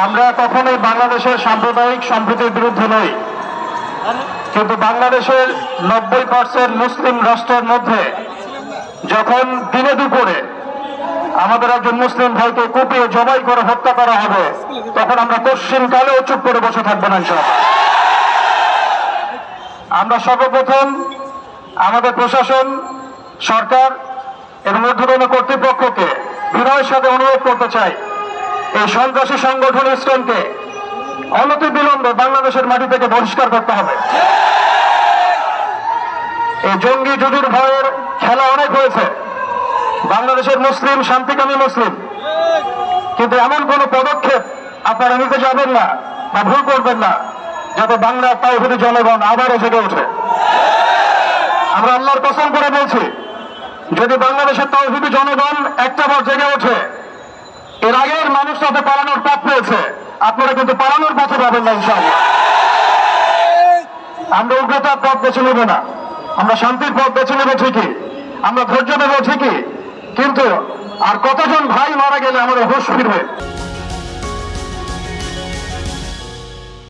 আমরা কখনোই বাংলাদেশের সাম্প্রদায়িক সম্প্রীতির বিরুদ্ধে নই, কিন্তু বাংলাদেশের 90% মুসলিম রাষ্ট্রের মধ্যে যখন দিনে দুপুরে আমাদের একজন মুসলিম ভাইকে কুপিয়ে জবাই করে হত্যা করা হবে, তখন আমরা কোশ্চিনকালেও চুপ করে বসে থাকবো না ইনশাআল্লাহ। আমরা সর্বপ্রথম আমাদের প্রশাসন, সরকার এবং ঊর্ধ্বতন কর্তৃপক্ষকে বিনয়ের সাথে অনুরোধ করতে চাই, এই সন্ত্রাসী সংগঠন ইসকনকে অনতিবিলম্বে বাংলাদেশের মাটি থেকে বহিষ্কার করতে হবে। এই জঙ্গি জুজুর ভয়ের খেলা অনেক হয়েছে, বাংলাদেশের মুসলিম শান্তিকামী মুসলিম, কিন্তু এমন কোন পদক্ষেপ আপনারা নিতে যাবেন না বা ভুল করবেন না যাতে বাংলার তাওহীদি জনগণ আবারও জেগে ওঠে। আমরা আল্লাহর কসম করে বলছি, যদি বাংলাদেশের তাওহীদি জনগণ একটাবার জেগে ওঠে, এর আগের মানুষ তাতে পালানোর পথ পেয়েছে, আপনারা কিন্তু পালানোর পথে পাবেন না ইনশাআল্লাহ। আমরা উগ্রতার পথ বেছে নেব না, আমরা শান্তির পথ বেছে নেব ঠিকই, আমরা ধৈর্য দেব ঠিকই, কিন্তু আর কতজন ভাই মারা গেলে আমাদের হুঁশ ফিরবে।